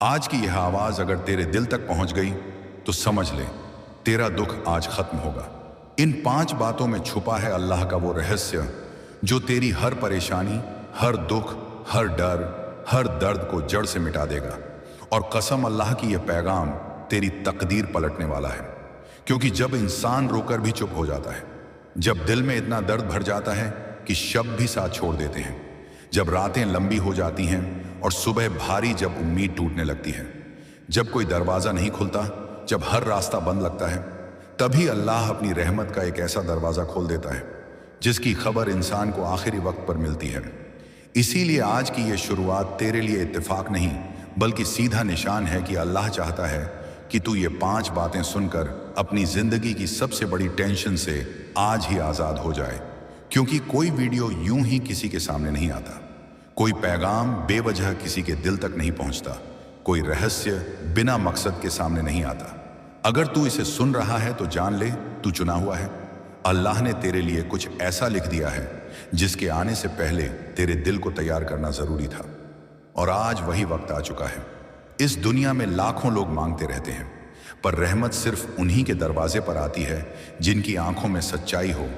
आज की यह आवाज अगर तेरे दिल तक पहुंच गई तो समझ ले तेरा दुख आज खत्म होगा। इन 5 बातों में छुपा है अल्लाह का वो रहस्य जो तेरी हर परेशानी, हर दुख, हर डर, हर दर्द को जड़ से मिटा देगा। और कसम अल्लाह की, यह पैगाम तेरी तकदीर पलटने वाला है। क्योंकि जब इंसान रोकर भी चुप हो जाता है, जब दिल में इतना दर्द भर जाता है कि शब्द भी साथ छोड़ देते हैं, जब रातें लंबी हो जाती हैं और सुबह भारी, जब उम्मीद टूटने लगती है, जब कोई दरवाज़ा नहीं खुलता, जब हर रास्ता बंद लगता है, तभी अल्लाह अपनी रहमत का एक ऐसा दरवाज़ा खोल देता है जिसकी खबर इंसान को आखिरी वक्त पर मिलती है। इसीलिए आज की ये शुरुआत तेरे लिए इत्तेफाक नहीं बल्कि सीधा निशान है कि अल्लाह चाहता है कि तू ये 5 बातें सुनकर अपनी ज़िंदगी की सबसे बड़ी टेंशन से आज ही आज़ाद हो जाए। क्योंकि कोई वीडियो यूं ही किसी के सामने नहीं आता, कोई पैगाम बेवजह किसी के दिल तक नहीं पहुंचता, कोई रहस्य बिना मकसद के सामने नहीं आता। अगर तू इसे सुन रहा है तो जान ले तू चुना हुआ है। अल्लाह ने तेरे लिए कुछ ऐसा लिख दिया है जिसके आने से पहले तेरे दिल को तैयार करना जरूरी था। और आज वही वक्त आ चुका है। इस दुनिया में लाखों लोग मांगते रहते हैं, पर रहमत सिर्फ उन्हीं के दरवाजे पर आती है जिनकी आंखों में सच्चाई हो,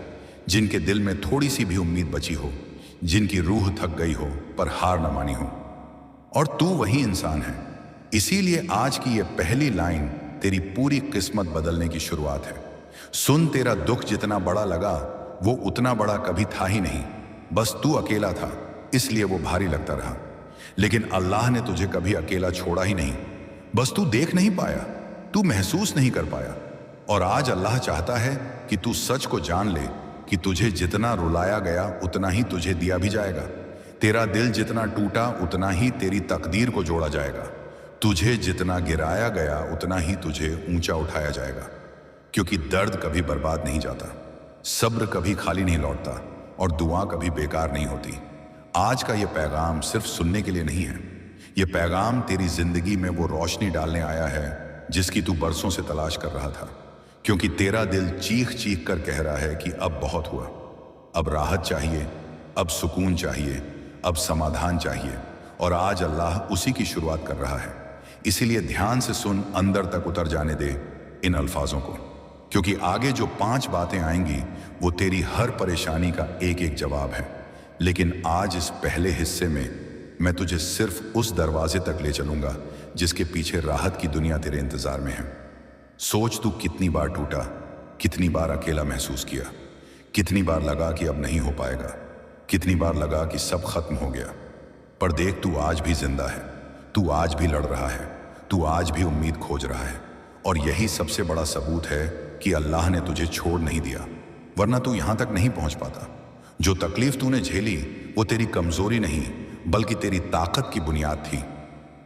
जिनके दिल में थोड़ी सी भी उम्मीद बची हो, जिनकी रूह थक गई हो पर हार न मानी हो। और तू वही इंसान है। इसीलिए आज की ये पहली लाइन तेरी पूरी किस्मत बदलने की शुरुआत है। सुन, तेरा दुख जितना बड़ा लगा वो उतना बड़ा कभी था ही नहीं। बस तू अकेला था, इसलिए वो भारी लगता रहा। लेकिन अल्लाह ने तुझे कभी अकेला छोड़ा ही नहीं। बस तू देख नहीं पाया, तू महसूस नहीं कर पाया। और आज अल्लाह चाहता है कि तू सच को जान ले कि तुझे जितना रुलाया गया उतना ही तुझे दिया भी जाएगा। तेरा दिल जितना टूटा उतना ही तेरी तकदीर को जोड़ा जाएगा। तुझे जितना गिराया गया उतना ही तुझे ऊंचा उठाया जाएगा। क्योंकि दर्द कभी बर्बाद नहीं जाता, सब्र कभी खाली नहीं लौटता और दुआ कभी बेकार नहीं होती। आज का ये पैगाम सिर्फ सुनने के लिए नहीं है, ये पैगाम तेरी जिंदगी में वो रोशनी डालने आया है जिसकी तू बरसों से तलाश कर रहा था। क्योंकि तेरा दिल चीख चीख कर कह रहा है कि अब बहुत हुआ, अब राहत चाहिए, अब सुकून चाहिए, अब समाधान चाहिए। और आज अल्लाह उसी की शुरुआत कर रहा है। इसीलिए ध्यान से सुन, अंदर तक उतर जाने दे इन अल्फाजों को। क्योंकि आगे जो 5 बातें आएंगी वो तेरी हर परेशानी का एक एक जवाब है। लेकिन आज इस पहले हिस्से में मैं तुझे सिर्फ उस दरवाजे तक ले चलूंगा जिसके पीछे राहत की दुनिया तेरे इंतजार में है। सोच, तू कितनी बार टूटा, कितनी बार अकेला महसूस किया, कितनी बार लगा कि अब नहीं हो पाएगा, कितनी बार लगा कि सब खत्म हो गया। पर देख, तू आज भी जिंदा है, तू आज भी लड़ रहा है, तू आज भी उम्मीद खोज रहा है। और यही सबसे बड़ा सबूत है कि अल्लाह ने तुझे छोड़ नहीं दिया, वरना तू यहां तक नहीं पहुंच पाता। जो तकलीफ तूने झेली वो तेरी कमजोरी नहीं बल्कि तेरी ताकत की बुनियाद थी।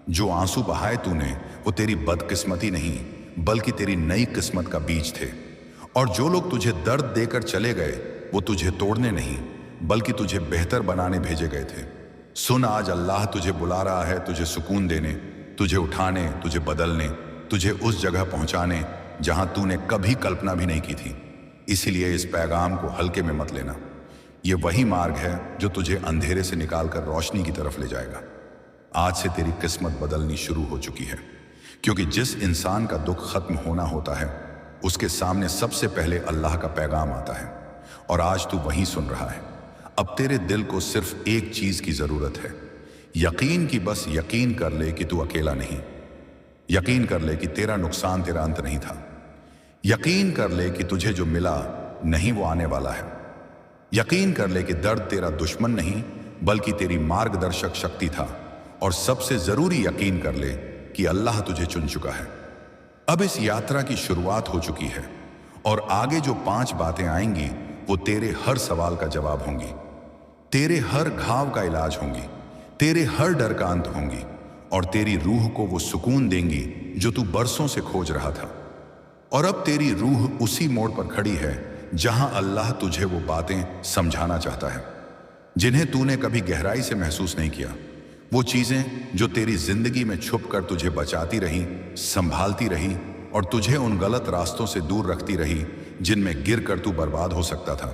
जो आंसू बहाए तूने वो तेरी बदकिस्मती नहीं बल्कि तेरी नई किस्मत का बीज थे। और जो लोग तुझे दर्द देकर चले गए वो तुझे तोड़ने नहीं बल्कि तुझे बेहतर बनाने भेजे गए थे। सुन, आज अल्लाह तुझे बुला रहा है, तुझे सुकून देने, तुझे उठाने, तुझे बदलने, तुझे उस जगह पहुंचाने जहां तूने कभी कल्पना भी नहीं की थी। इसीलिए इस पैगाम को हल्के में मत लेना। ये वही मार्ग है जो तुझे अंधेरे से निकालकर रोशनी की तरफ ले जाएगा। आज से तेरी किस्मत बदलनी शुरू हो चुकी है। क्योंकि जिस इंसान का दुख खत्म होना होता है उसके सामने सबसे पहले अल्लाह का पैगाम आता है। और आज तू वही सुन रहा है। अब तेरे दिल को सिर्फ एक चीज की जरूरत है, यकीन की। बस यकीन कर ले कि तू अकेला नहीं, यकीन कर ले कि तेरा नुकसान तेरा अंत नहीं था, यकीन कर ले कि तुझे जो मिला नहीं वो आने वाला है, यकीन कर ले कि दर्द तेरा दुश्मन नहीं बल्कि तेरी मार्गदर्शक शक्ति था। और सबसे जरूरी यकीन कर ले कि अल्लाह तुझे चुन चुका है। अब इस यात्रा की शुरुआत हो चुकी है और आगे जो 5 बातें आएंगी वो तेरे हर सवाल का जवाब होंगी, तेरे हर घाव का इलाज होंगी, तेरे हर डर का अंत होंगी और तेरी रूह को वो सुकून देंगी जो तू बरसों से खोज रहा था। और अब तेरी रूह उसी मोड़ पर खड़ी है जहां अल्लाह तुझे वो बातें समझाना चाहता है जिन्हें तूने कभी गहराई से महसूस नहीं किया। वो चीजें जो तेरी जिंदगी में छुप कर तुझे बचाती रही, संभालती रही और तुझे उन गलत रास्तों से दूर रखती रही जिनमें गिर कर तू बर्बाद हो सकता था।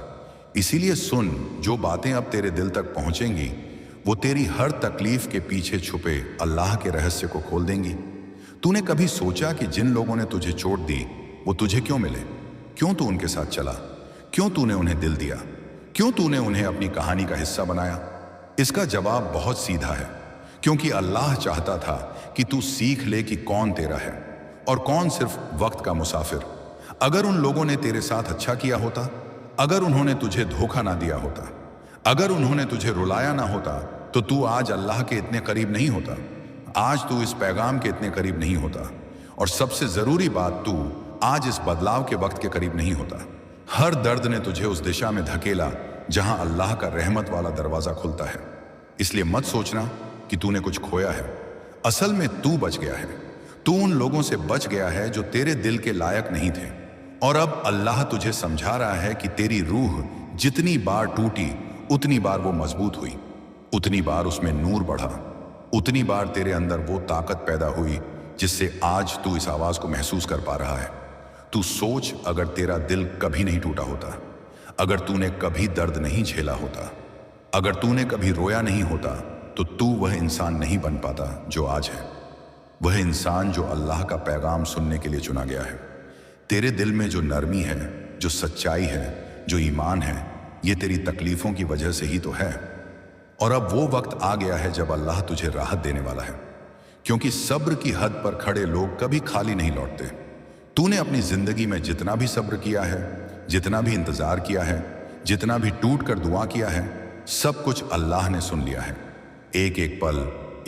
इसीलिए सुन, जो बातें अब तेरे दिल तक पहुंचेंगी वो तेरी हर तकलीफ के पीछे छुपे अल्लाह के रहस्य को खोल देंगी। तूने कभी सोचा कि जिन लोगों ने तुझे चोट दी वो तुझे क्यों मिले? क्यों तू उनके साथ चला? क्यों तूने उन्हें दिल दिया? क्यों तूने उन्हें अपनी कहानी का हिस्सा बनाया? इसका जवाब बहुत सीधा है, क्योंकि अल्लाह चाहता था कि तू सीख ले कि कौन तेरा है और कौन सिर्फ वक्त का मुसाफिर। अगर उन लोगों ने तेरे साथ अच्छा किया होता, अगर उन्होंने तुझे धोखा ना दिया होता, अगर उन्होंने तुझे रुलाया ना होता, तो तू आज अल्लाह के इतने करीब नहीं होता। आज तू इस पैगाम के इतने करीब नहीं होता, और सबसे जरूरी बात, तू आज इस बदलाव के वक्त के करीब नहीं होता। हर दर्द ने तुझे उस दिशा में धकेला जहां अल्लाह का रहमत वाला दरवाजा खुलता है। इसलिए मत सोचना कि तूने कुछ खोया है। असल में तू बच गया है। तू उन लोगों से बच गया है जो तेरे दिल के लायक नहीं थे, और अब अल्लाह तुझे समझा रहा है कि तेरी रूह जितनी बार टूटी उतनी बार वो मजबूत हुई, उतनी बार उसमें नूर बढ़ा, उतनी बार तेरे अंदर वो ताकत पैदा हुई जिससे आज तू इस आवाज को महसूस कर पा रहा है। तू सोच, अगर तेरा दिल कभी नहीं टूटा होता, अगर तूने कभी दर्द नहीं झेला होता, अगर तूने कभी रोया नहीं होता, तो तू वह इंसान नहीं बन पाता जो आज है। वह इंसान जो अल्लाह का पैगाम सुनने के लिए चुना गया है। तेरे दिल में जो नरमी है, जो सच्चाई है, जो ईमान है, ये तेरी तकलीफों की वजह से ही तो है। और अब वो वक्त आ गया है जब अल्लाह तुझे राहत देने वाला है, क्योंकि सब्र की हद पर खड़े लोग कभी खाली नहीं लौटते। तूने अपनी जिंदगी में जितना भी सब्र किया है, जितना भी इंतजार किया है, जितना भी टूट कर दुआ किया है, सब कुछ अल्लाह ने सुन लिया है। एक एक पल,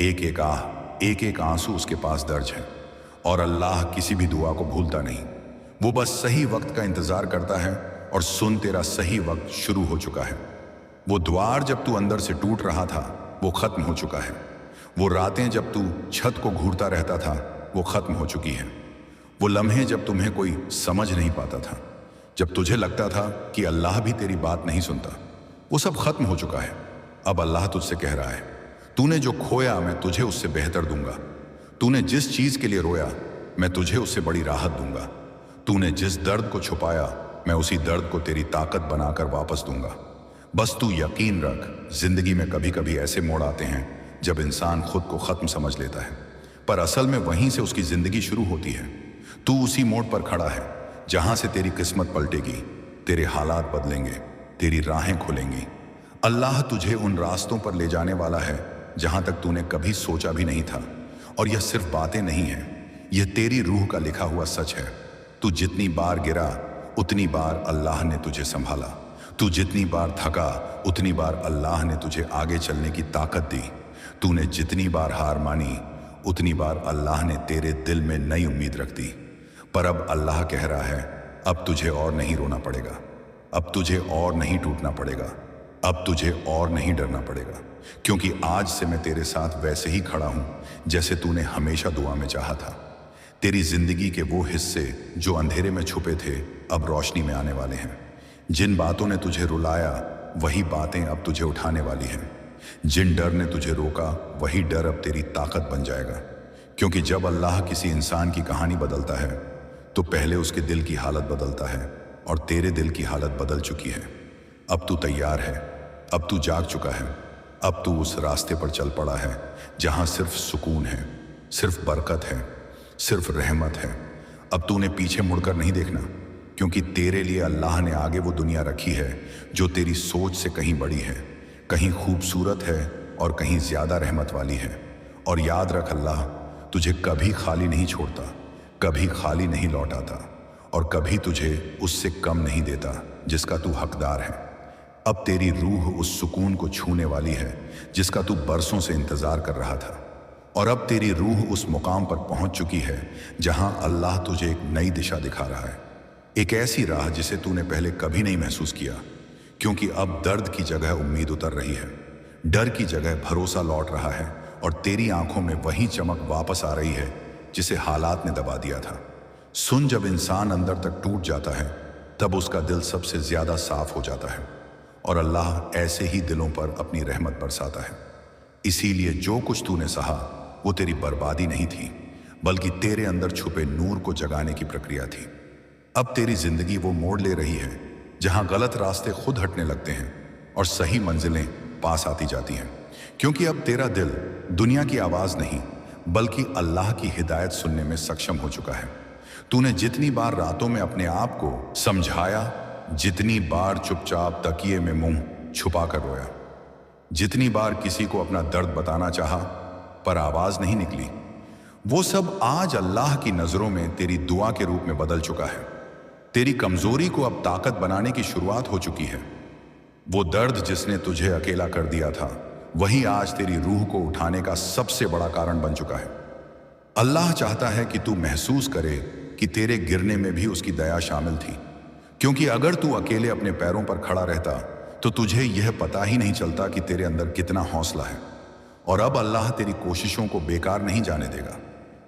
एक एक आह, एक एक आंसू उसके पास दर्ज है, और अल्लाह किसी भी दुआ को भूलता नहीं। वो बस सही वक्त का इंतजार करता है, और सुन, तेरा सही वक्त शुरू हो चुका है। वो द्वार जब तू अंदर से टूट रहा था वो खत्म हो चुका है। वो रातें जब तू छत को घूरता रहता था वो खत्म हो चुकी है। वो लम्हे जब तुम्हें कोई समझ नहीं पाता था, जब तुझे लगता था कि अल्लाह भी तेरी बात नहीं सुनता, वो सब खत्म हो चुका है। अब अल्लाह तुझसे कह रहा है, तूने जो खोया मैं तुझे उससे बेहतर दूंगा। तूने जिस चीज के लिए रोया मैं तुझे उससे बड़ी राहत दूंगा। तूने जिस दर्द को छुपाया मैं उसी दर्द को तेरी ताकत बनाकर वापस दूंगा। बस तू यकीन रख, जिंदगी में कभी कभी ऐसे मोड़ आते हैं जब इंसान खुद को खत्म समझ लेता है, पर असल में वहीं से उसकी जिंदगी शुरू होती है। तू उसी मोड़ पर खड़ा है जहां से तेरी किस्मत पलटेगी, तेरे हालात बदलेंगे, तेरी राहें खुलेंगी। अल्लाह तुझे उन रास्तों पर ले जाने वाला है जहां तक तूने कभी सोचा भी नहीं था। और यह सिर्फ बातें नहीं है, यह तेरी रूह का लिखा हुआ सच है। तू जितनी बार गिरा उतनी बार अल्लाह ने तुझे संभाला। तू जितनी बार थका उतनी बार अल्लाह ने तुझे आगे चलने की ताकत दी। तूने जितनी बार हार मानी उतनी बार अल्लाह ने तेरे दिल में नई उम्मीद रख दी। पर अब अल्लाह कह रहा है, अब तुझे और नहीं रोना पड़ेगा, अब तुझे और नहीं टूटना पड़ेगा, अब तुझे और नहीं डरना पड़ेगा, क्योंकि आज से मैं तेरे साथ वैसे ही खड़ा हूं जैसे तूने हमेशा दुआ में चाहा था। तेरी जिंदगी के वो हिस्से जो अंधेरे में छुपे थे अब रोशनी में आने वाले हैं। जिन बातों ने तुझे रुलाया वही बातें अब तुझे उठाने वाली हैं। जिन डर ने तुझे रोका वही डर अब तेरी ताकत बन जाएगा, क्योंकि जब अल्लाह किसी इंसान की कहानी बदलता है तो पहले उसके दिल की हालत बदलता है, और तेरे दिल की हालत बदल चुकी है। अब तू तैयार है, अब तू जाग चुका है, अब तू उस रास्ते पर चल पड़ा है जहां सिर्फ सुकून है, सिर्फ बरकत है, सिर्फ रहमत है। अब तूने पीछे मुड़कर नहीं देखना, क्योंकि तेरे लिए अल्लाह ने आगे वो दुनिया रखी है जो तेरी सोच से कहीं बड़ी है, कहीं खूबसूरत है और कहीं ज्यादा रहमत वाली है। और याद रख, अल्लाह तुझे कभी खाली नहीं छोड़ता, कभी खाली नहीं लौटाता, और कभी तुझे उससे कम नहीं देता जिसका तू हकदार है। अब तेरी रूह उस सुकून को छूने वाली है जिसका तू बरसों से इंतजार कर रहा था, और अब तेरी रूह उस मुकाम पर पहुंच चुकी है जहां अल्लाह तुझे एक नई दिशा दिखा रहा है, एक ऐसी राह जिसे तूने पहले कभी नहीं महसूस किया। क्योंकि अब दर्द की जगह उम्मीद उतर रही है, डर की जगह भरोसा लौट रहा है, और तेरी आंखों में वही चमक वापस आ रही है जिसे हालात ने दबा दिया था। सुन, जब इंसान अंदर तक टूट जाता है तब उसका दिल सबसे ज्यादा साफ हो जाता है, और अल्लाह ऐसे ही दिलों पर अपनी रहमत बरसाता है। इसीलिए जो कुछ तूने सहा वो तेरी बर्बादी नहीं थी, बल्कि तेरे अंदर छुपे नूर को जगाने की प्रक्रिया थी। अब तेरी जिंदगी वो मोड़ ले रही है जहां गलत रास्ते खुद हटने लगते हैं और सही मंजिलें पास आती जाती हैं, क्योंकि अब तेरा दिल दुनिया की आवाज नहीं बल्कि अल्लाह की हिदायत सुनने में सक्षम हो चुका है। तूने जितनी बार रातों में अपने आप को समझाया, जितनी बार चुपचाप तकिए में मुंह छुपा कर रोया, जितनी बार किसी को अपना दर्द बताना चाहा पर आवाज नहीं निकली, वो सब आज अल्लाह की नजरों में तेरी दुआ के रूप में बदल चुका है। तेरी कमजोरी को अब ताकत बनाने की शुरुआत हो चुकी है। वो दर्द जिसने तुझे अकेला कर दिया था, वही आज तेरी रूह को उठाने का सबसे बड़ा कारण बन चुका है। अल्लाह चाहता है कि तू महसूस करे कि तेरे गिरने में भी उसकी दया शामिल थी, क्योंकि अगर तू अकेले अपने पैरों पर खड़ा रहता तो तुझे यह पता ही नहीं चलता कि तेरे अंदर कितना हौसला है। और अब अल्लाह तेरी कोशिशों को बेकार नहीं जाने देगा,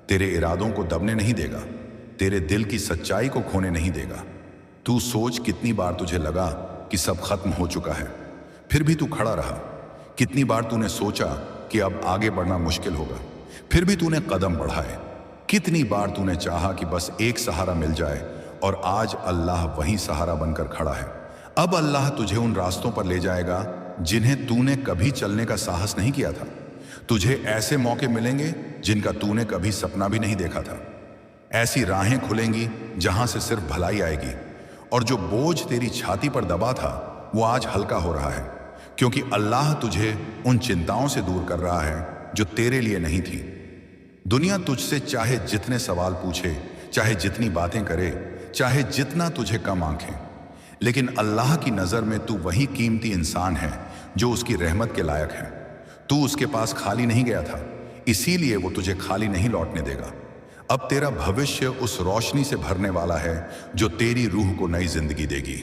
तेरे इरादों को दबने नहीं देगा, तेरे दिल की सच्चाई को खोने नहीं देगा। तू सोच कितनी बार तुझे लगा कि सब खत्म हो चुका है, फिर भी तू खड़ा रहा। कितनी बार तूने सोचा कि अब आगे बढ़ना मुश्किल होगा, फिर भी तूने कदम बढ़ाए। कितनी बार तूने चाहा कि बस एक सहारा मिल जाए, और आज अल्लाह वही सहारा बनकर खड़ा है। अब अल्लाह तुझे उन रास्तों पर ले जाएगा जिन्हें तूने कभी चलने का साहस नहीं किया था। तुझे ऐसे मौके मिलेंगे जिनका तूने कभी सपना भी नहीं देखा था। ऐसी राहें खुलेंगी जहां से सिर्फ भलाई आएगी, और जो बोझ तेरी छाती पर दबा था वो आज हल्का हो रहा है, क्योंकि अल्लाह तुझे उन चिंताओं से दूर कर रहा है जो तेरे लिए नहीं थी। दुनिया तुझसे चाहे जितने सवाल पूछे, चाहे जितनी बातें करे, चाहे जितना तुझे कम आंखें, लेकिन अल्लाह की नजर में तू वही कीमती इंसान है जो उसकी रहमत के लायक है। तू उसके पास खाली नहीं गया था, इसीलिए वो तुझे खाली नहीं लौटने देगा। अब तेरा भविष्य उस रोशनी से भरने वाला है जो तेरी रूह को नई जिंदगी देगी।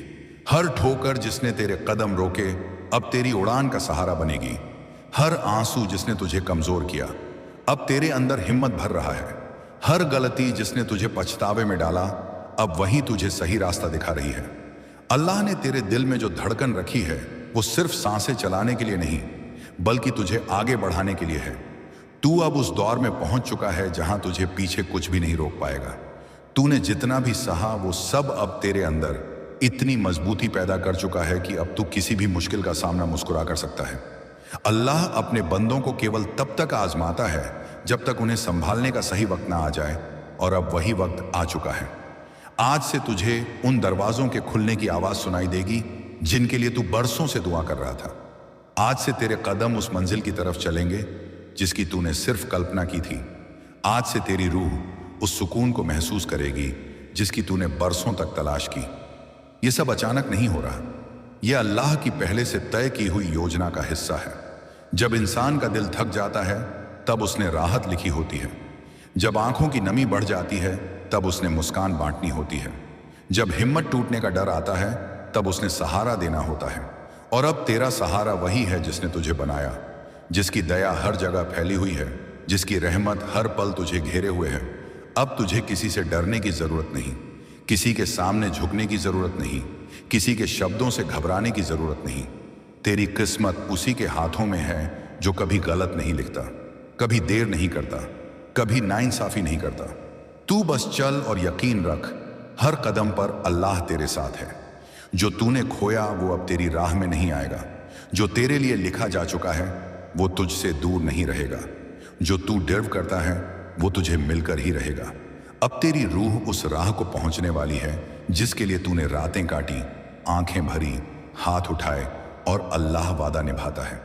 हर ठोकर जिसने तेरे कदम रोके अब तेरी उड़ान का सहारा बनेगी। हर आंसू जिसने तुझे कमजोर किया अब तेरे अंदर हिम्मत भर रहा है। हर गलती जिसने तुझे पछतावे में डाला अब वही तुझे सही रास्ता दिखा रही है। अल्लाह ने तेरे दिल में जो धड़कन रखी है वो सिर्फ सांसें चलाने के लिए नहीं बल्कि तुझे आगे बढ़ाने के लिए है। तू अब उस दौर में पहुंच चुका है जहां तुझे पीछे कुछ भी नहीं रोक पाएगा। तूने जितना भी सहा वो सब अब तेरे अंदर इतनी मजबूती पैदा कर चुका है कि अब तू किसी भी मुश्किल का सामना मुस्कुरा कर सकता है। अल्लाह अपने बंदों को केवल तब तक आजमाता है जब तक उन्हें संभालने का सही वक्त ना आ जाए, और अब वही वक्त आ चुका है। आज से तुझे उन दरवाजों के खुलने की आवाज सुनाई देगी जिनके लिए तू बरसों से दुआ कर रहा था। आज से तेरे कदम उस मंजिल की तरफ चलेंगे जिसकी तूने सिर्फ कल्पना की थी। आज से तेरी रूह उस सुकून को महसूस करेगी जिसकी तूने बरसों तक तलाश की। ये सब अचानक नहीं हो रहा, यह अल्लाह की पहले से तय की हुई योजना का हिस्सा है। जब इंसान का दिल थक जाता है तब उसने राहत लिखी होती है। जब आंखों की नमी बढ़ जाती है तब उसने मुस्कान बांटनी होती है। जब हिम्मत टूटने का डर आता है तब उसने सहारा देना होता है। और अब तेरा सहारा वही है जिसने तुझे बनाया, जिसकी दया हर जगह फैली हुई है, जिसकी रहमत हर पल तुझे घेरे हुए है। अब तुझे किसी से डरने की जरूरत नहीं, किसी के सामने झुकने की जरूरत नहीं, किसी के शब्दों से घबराने की जरूरत नहीं। तेरी किस्मत उसी के हाथों में है जो कभी गलत नहीं लिखता, कभी देर नहीं करता, कभी नाइंसाफी नहीं करता। तू बस चल और यकीन रख, हर कदम पर अल्लाह तेरे साथ है। जो तूने खोया वो अब तेरी राह में नहीं आएगा। जो तेरे लिए लिखा जा चुका है वो तुझसे दूर नहीं रहेगा। जो तू डिर्व करता है वो तुझे मिलकर ही रहेगा। अब तेरी रूह उस राह को पहुंचने वाली है जिसके लिए तूने रातें काटी, आंखें भरी, हाथ उठाए, और अल्लाह वादा निभाता है।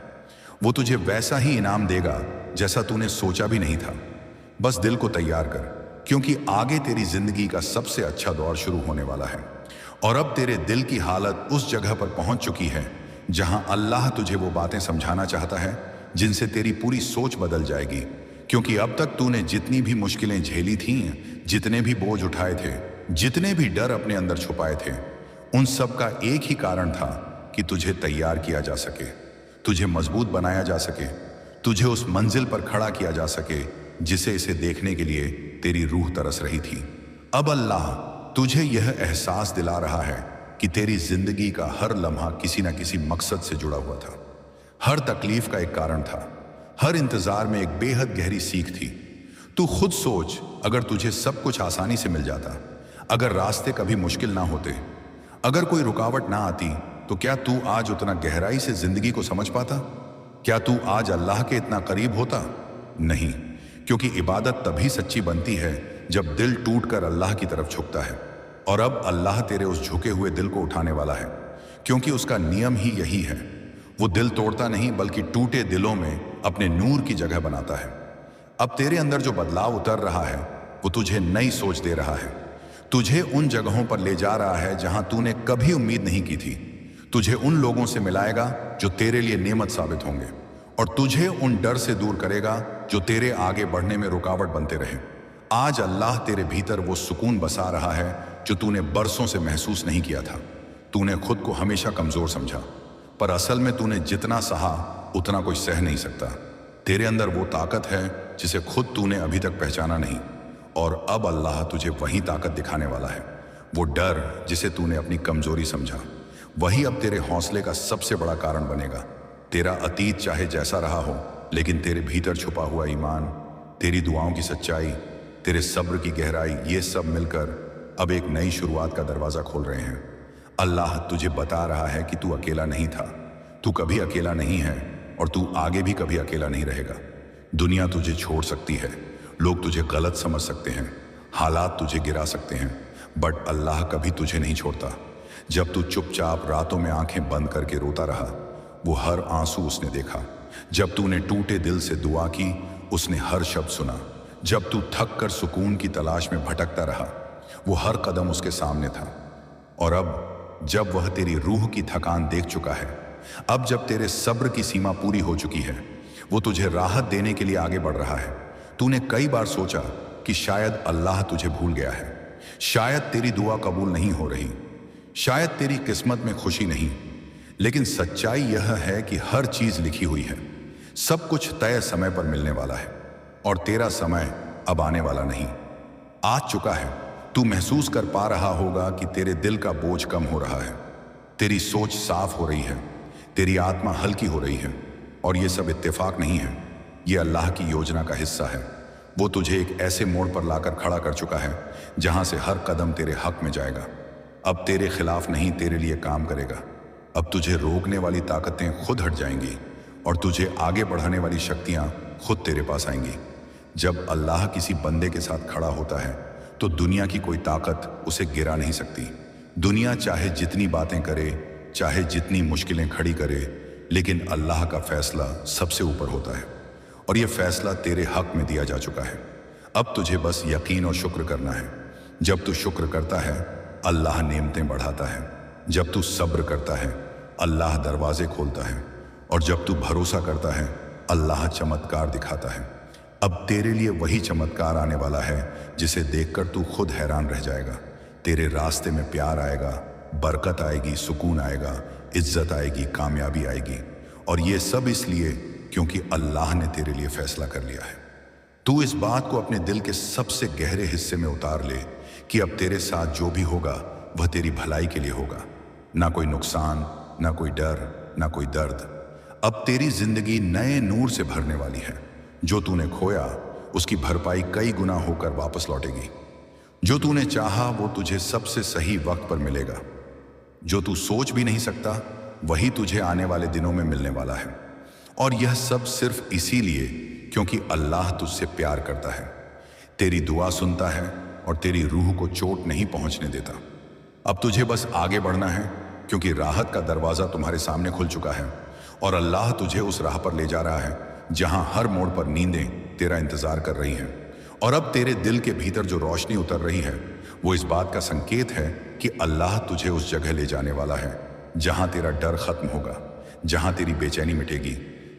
वो तुझे वैसा ही इनाम देगा जैसा तूने सोचा भी नहीं था। बस दिल को तैयार कर, क्योंकि आगे तेरी जिंदगी का सबसे अच्छा दौर शुरू होने वाला है। और अब तेरे दिल की हालत उस जगह पर पहुंच चुकी है जहां अल्लाह तुझे वो बातें समझाना चाहता है जिनसे तेरी पूरी सोच बदल जाएगी। क्योंकि अब तक तूने जितनी भी मुश्किलें झेली थीं, जितने भी बोझ उठाए थे, जितने भी डर अपने अंदर छुपाए थे, उन सब का एक ही कारण था कि तुझे तैयार किया जा सके, तुझे मजबूत बनाया जा सके, तुझे उस मंजिल पर खड़ा किया जा सके जिसे इसे देखने के लिए तेरी रूह तरस रही थी। अब अल्लाह तुझे यह एहसास दिला रहा है कि तेरी जिंदगी का हर लम्हा किसी न किसी मकसद से जुड़ा हुआ था। हर तकलीफ का एक कारण था, हर इंतजार में एक बेहद गहरी सीख थी। तू खुद सोच, अगर तुझे सब कुछ आसानी से मिल जाता, अगर रास्ते कभी मुश्किल ना होते, अगर कोई रुकावट ना आती, तो क्या तू आज उतना गहराई से जिंदगी को समझ पाता? क्या तू आज अल्लाह के इतना करीब होता? नहीं, क्योंकि इबादत तभी सच्ची बनती है जब दिल टूटकर अल्लाह की तरफ झुकता है। और अब अल्लाह तेरे उस झुके हुए दिल को उठाने वाला है, क्योंकि उसका नियम ही यही है। वो दिल तोड़ता नहीं, बल्कि टूटे दिलों में अपने नूर की जगह बनाता है। अब तेरे अंदर जो बदलाव उतर रहा है वो तुझे नई सोच दे रहा है, तुझे उन जगहों पर ले जा रहा है जहां तूने कभी उम्मीद नहीं की थी। तुझे उन लोगों से मिलाएगा जो तेरे लिए नेमत साबित होंगे, और तुझे उन डर से दूर करेगा जो तेरे आगे बढ़ने में रुकावट बनते रहे। आज अल्लाह तेरे भीतर वो सुकून बसा रहा है जो तूने बरसों से महसूस नहीं किया था। तूने खुद को हमेशा कमजोर समझा, पर असल में तूने जितना सहा उतना कोई सह नहीं सकता। तेरे अंदर वो ताकत है जिसे खुद तूने अभी तक पहचाना नहीं, और अब अल्लाह तुझे वही ताकत दिखाने वाला है। वो डर जिसे तूने अपनी कमजोरी समझा, वही अब तेरे हौसले का सबसे बड़ा कारण बनेगा। तेरा अतीत चाहे जैसा रहा हो, लेकिन तेरे भीतर छुपा हुआ ईमान, तेरी दुआओं की सच्चाई, तेरे सब्र की गहराई, ये सब मिलकर अब एक नई शुरुआत का दरवाजा खोल रहे हैं। अल्लाह तुझे बता रहा है कि तू अकेला नहीं था, तू कभी अकेला नहीं है, और तू आगे भी कभी अकेला नहीं रहेगा। दुनिया तुझे छोड़ सकती है, लोग तुझे गलत समझ सकते हैं, हालात तुझे गिरा सकते हैं, बट अल्लाह कभी तुझे नहीं छोड़ता। जब तू चुपचाप रातों में आंखें बंद करके रोता रहा, वो हर आंसू उसने देखा। जब तूने टूटे दिल से दुआ की, उसने हर शब्द सुना। जब तू थक कर सुकून की तलाश में भटकता रहा, वो हर कदम उसके सामने था। और अब जब वह तेरी रूह की थकान देख चुका है, अब जब तेरे सब्र की सीमा पूरी हो चुकी है, वो तुझे राहत देने के लिए आगे बढ़ रहा है। तूने कई बार सोचा कि शायद अल्लाह तुझे भूल गया है, शायद तेरी दुआ कबूल नहीं हो रही, शायद तेरी किस्मत में खुशी नहीं, लेकिन सच्चाई यह है कि हर चीज लिखी हुई है। सब कुछ तय समय पर मिलने वाला है, और तेरा समय अब आने वाला नहीं, आ चुका है। तू महसूस कर पा रहा होगा कि तेरे दिल का बोझ कम हो रहा है, तेरी सोच साफ हो रही है, तेरी आत्मा हल्की हो रही है। और ये सब इत्तेफाक नहीं है, ये अल्लाह की योजना का हिस्सा है। वो तुझे एक ऐसे मोड़ पर लाकर खड़ा कर चुका है जहां से हर कदम तेरे हक में जाएगा। अब तेरे खिलाफ नहीं, तेरे लिए काम करेगा। अब तुझे रोकने वाली ताकतें खुद हट जाएंगी, और तुझे आगे बढ़ाने वाली शक्तियां खुद तेरे पास आएंगी। जब अल्लाह किसी बंदे के साथ खड़ा होता है तो दुनिया की कोई ताकत उसे गिरा नहीं सकती। दुनिया चाहे जितनी बातें करे, चाहे जितनी मुश्किलें खड़ी करे, लेकिन अल्लाह का फैसला सबसे ऊपर होता है, और यह फैसला तेरे हक में दिया जा चुका है। अब तुझे बस यकीन और शुक्र करना है। जब तू शुक्र करता है, अल्लाह नेमतें बढ़ाता है। जब तू सब्र करता है, अल्लाह दरवाजे खोलता है, और जब तू भरोसा करता है, अल्लाह चमत्कार दिखाता है। अब तेरे लिए वही चमत्कार आने वाला है जिसे देखकर तू खुद हैरान रह जाएगा। तेरे रास्ते में प्यार आएगा, बरकत आएगी, सुकून आएगा, इज्जत आएगी, कामयाबी आएगी, और ये सब इसलिए क्योंकि अल्लाह ने तेरे लिए फैसला कर लिया है। तू इस बात को अपने दिल के सबसे गहरे हिस्से में उतार ले कि अब तेरे साथ जो भी होगा वह तेरी भलाई के लिए होगा। ना कोई नुकसान, ना कोई डर, ना कोई दर्द। अब तेरी जिंदगी नए नूर से भरने वाली है। जो तूने खोया उसकी भरपाई कई गुना होकर वापस लौटेगी। जो तूने चाहा वो तुझे सबसे सही वक्त पर मिलेगा। जो तू सोच भी नहीं सकता वही तुझे आने वाले दिनों में मिलने वाला है। और यह सब सिर्फ इसीलिए क्योंकि अल्लाह तुझसे प्यार करता है, तेरी दुआ सुनता है, और तेरी रूह को चोट नहीं पहुंचने देता। अब तुझे बस आगे बढ़ना है, क्योंकि राहत का दरवाजा तुम्हारे सामने खुल चुका है, और अल्लाह तुझे उस राह पर ले जा रहा है जहां हर मोड़ पर नींदें तेरा इंतजार कर रही हैं। और अब तेरे दिल के भीतर जो रोशनी उतर रही है वो इस बात का संकेत है कि अल्लाह तुझे उस जगह ले जाने वाला है जहां तेरा डर खत्म होगा, जहां तेरी बेचैनी मिटेगी,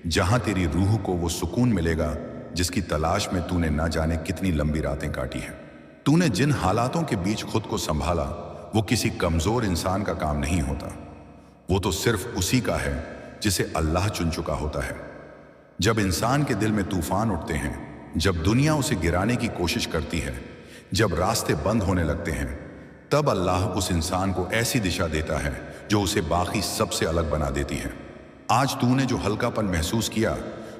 जहां तेरी रूह को वो सुकून मिलेगा जिसकी तलाश में तूने ना जाने कितनी लंबी रातें काटी हैं। तूने जिन हालातों के बीच खुद को संभाला वो किसी कमजोर इंसान का काम नहीं होता, वो तो सिर्फ उसी का है जिसे अल्लाह चुन चुका होता है। जब इंसान के दिल में तूफान उठते हैं, जब दुनिया उसे गिराने की कोशिश करती है, जब रास्ते बंद होने लगते हैं, तब अल्लाह उस इंसान को ऐसी दिशा देता है जो उसे बाकी सबसे अलग बना देती है। आज तूने जो हल्कापन महसूस किया,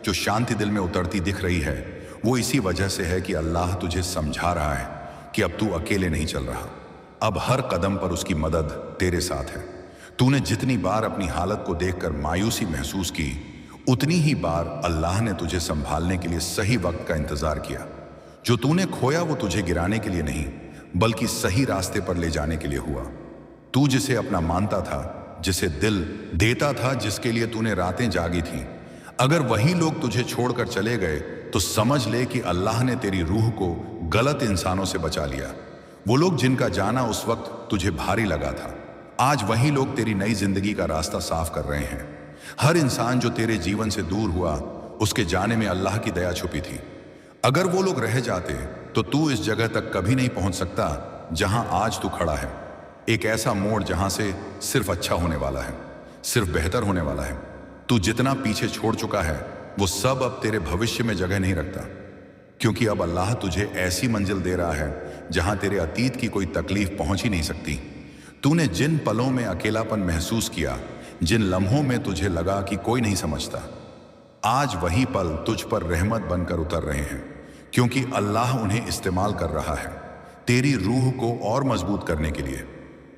जो शांति दिल में उतरती दिख रही है, वो इसी वजह से है कि अल्लाह तुझे समझा रहा है कि अब तू अकेले नहीं चल रहा। अब हर कदम पर उसकी मदद तेरे साथ है। तूने जितनी बार अपनी हालत को देखकर मायूसी महसूस की, उतनी ही बार अल्लाह ने तुझे संभालने के लिए सही वक्त का इंतजार किया। जो तूने खोया वो तुझे गिराने के लिए नहीं, बल्कि सही रास्ते पर ले जाने के लिए हुआ। तू जिसे अपना मानता था, जिसे दिल देता था, जिसके लिए तूने रातें जागी थी, अगर वही लोग तुझे छोड़कर चले गए तो समझ ले कि अल्लाह ने तेरी रूह को गलत इंसानों से बचा लिया। वो लोग जिनका जाना उस वक्त तुझे भारी लगा था, आज वही लोग तेरी नई जिंदगी का रास्ता साफ कर रहे हैं। हर इंसान जो तेरे जीवन से दूर हुआ, उसके जाने में अल्लाह की दया छुपी थी। अगर वो लोग रह जाते तो तू इस जगह तक कभी नहीं पहुंच सकता जहां आज तू खड़ा है। एक ऐसा मोड़ जहां से सिर्फ अच्छा होने वाला है, सिर्फ बेहतर होने वाला है। तू जितना पीछे छोड़ चुका है वो सब अब तेरे भविष्य में जगह नहीं रखता, क्योंकि अब अल्लाह तुझे ऐसी मंजिल दे रहा है जहां तेरे अतीत की कोई तकलीफ पहुंच ही नहीं सकती। तूने जिन पलों में अकेलापन महसूस किया, जिन लम्हों में तुझे लगा कि कोई नहीं समझता, आज वही पल तुझ पर रहमत बनकर उतर रहे हैं, क्योंकि अल्लाह उन्हें इस्तेमाल कर रहा है तेरी रूह को और मजबूत करने के लिए।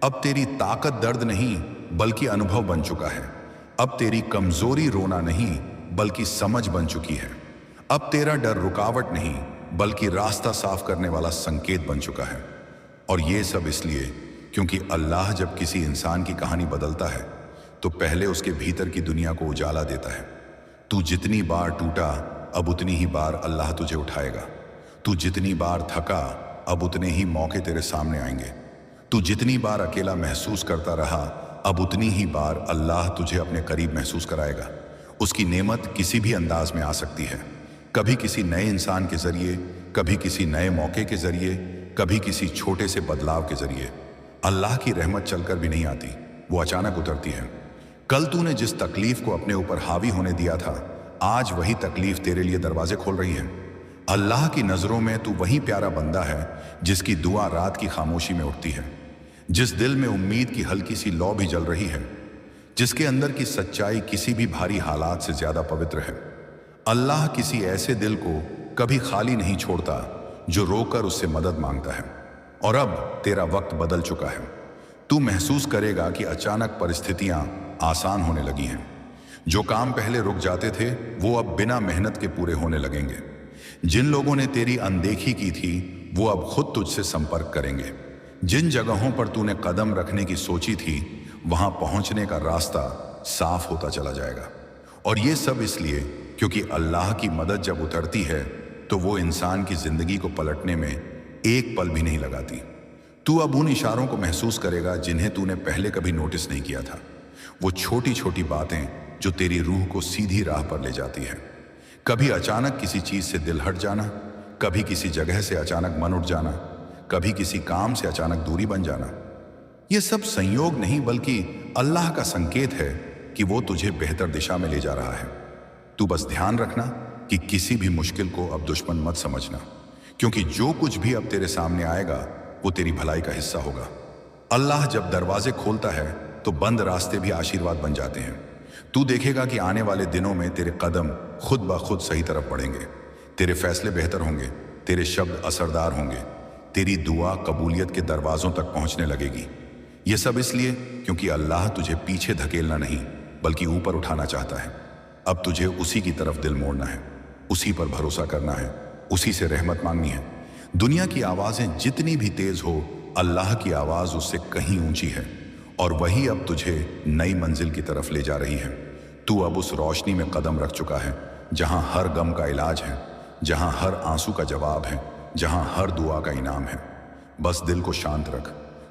अब तेरी ताकत दर्द नहीं बल्कि अनुभव बन चुका है। अब तेरी कमजोरी रोना नहीं बल्कि समझ बन चुकी है। अब तेरा डर रुकावट नहीं बल्कि रास्ता साफ करने वाला संकेत बन चुका है। और ये सब इसलिए क्योंकि अल्लाह जब किसी इंसान की कहानी बदलता है तो पहले उसके भीतर की दुनिया को उजाला देता है। तू जितनी बार टूटा, अब उतनी ही बार अल्लाह तुझे उठाएगा। तू जितनी बार थका, अब उतने ही मौके तेरे सामने आएंगे। तू जितनी बार अकेला महसूस करता रहा, अब उतनी ही बार अल्लाह तुझे अपने करीब महसूस कराएगा। उसकी नेमत किसी भी अंदाज में आ सकती है, कभी किसी नए इंसान के जरिए, कभी किसी नए मौके के जरिए, कभी किसी छोटे से बदलाव के जरिए। अल्लाह की रहमत चलकर भी नहीं आती, वो अचानक उतरती है। कल तूने जिस तकलीफ को अपने ऊपर हावी होने दिया था, आज वही तकलीफ तेरे लिए दरवाजे खोल रही है। अल्लाह की नजरों में तू वही प्यारा बंदा है जिसकी दुआ रात की खामोशी में उठती है, जिस दिल में उम्मीद की हल्की सी लौ भी जल रही है, जिसके अंदर की सच्चाई किसी भी भारी हालात से ज्यादा पवित्र है। अल्लाह किसी ऐसे दिल को कभी खाली नहीं छोड़ता जो रोकर उससे मदद मांगता है। और अब तेरा वक्त बदल चुका है। तू महसूस करेगा कि अचानक परिस्थितियां आसान होने लगी हैं। जो काम पहले रुक जाते थे वो अब बिना मेहनत के पूरे होने लगेंगे। जिन लोगों ने तेरी अनदेखी की थी वो अब खुद तुझसे संपर्क करेंगे। जिन जगहों पर तूने कदम रखने की सोची थी वहां पहुंचने का रास्ता साफ होता चला जाएगा। और ये सब इसलिए क्योंकि अल्लाह की मदद जब उतरती है तो वो इंसान की जिंदगी को पलटने में एक पल भी नहीं लगाती। तू अब उन इशारों को महसूस करेगा जिन्हें तूने पहले कभी नोटिस नहीं किया था। वो छोटी छोटी बातें जो तेरी रूह को सीधी राह पर ले जाती है। कभी अचानक किसी चीज से दिल हट जाना, कभी किसी जगह से अचानक मन उठ जाना, कभी किसी काम से अचानक दूरी बन जाना। ये सब संयोग नहीं बल्कि अल्लाह का संकेत है कि वो तुझे बेहतर दिशा में ले जा रहा है। तू बस ध्यान रखना कि किसी भी मुश्किल को अब दुश्मन मत समझना, क्योंकि जो कुछ भी अब तेरे सामने आएगा वो तेरी भलाई का हिस्सा होगा। अल्लाह जब दरवाजे खोलता है तो बंद रास्ते भी आशीर्वाद बन जाते हैं। तू देखेगा कि आने वाले दिनों में तेरे कदम खुद ब खुद सही तरफ बढ़ेंगे, तेरे फैसले बेहतर होंगे, तेरे शब्द असरदार होंगे, तेरी दुआ कबूलियत के दरवाजों तक पहुंचने लगेगी। ये सब इसलिए क्योंकि अल्लाह तुझे पीछे धकेलना नहीं बल्कि ऊपर उठाना चाहता है। अब तुझे उसी की तरफ दिल मोड़ना है, उसी पर भरोसा करना है, उसी से रहमत मांगनी है। दुनिया की आवाजें जितनी भी तेज हो, अल्लाह की आवाज उससे कहीं ऊंची है और वही अब तुझे नई मंजिल की तरफ ले जा रही है। तू अब उस रोशनी में कदम रख चुका है जहां हर गम का इलाज है, जहां हर आंसू का जवाब है, जहां हर दुआ का इनाम है। बस दिल को शांत रख,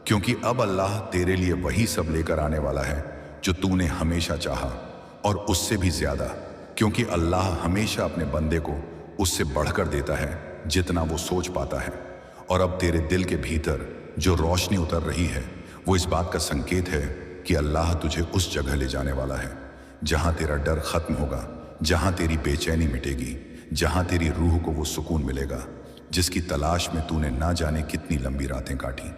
क्योंकि अब अल्लाह तेरे लिए वही सब लेकर आने वाला है जो तूने हमेशा चाहा, और उससे भी ज्यादा, क्योंकि अल्लाह हमेशा अपने बंदे को उससे बढ़कर देता है जितना वो सोच पाता है। और अब तेरे दिल के भीतर जो रोशनी उतर रही है वो इस बात का संकेत है कि अल्लाह तुझे उस जगह ले जाने वाला है जहां तेरा डर खत्म होगा, जहां तेरी बेचैनी मिटेगी, जहां तेरी रूह को वो सुकून मिलेगा जिसकी तलाश में तूने ना जाने कितनी लंबी रातें काटी।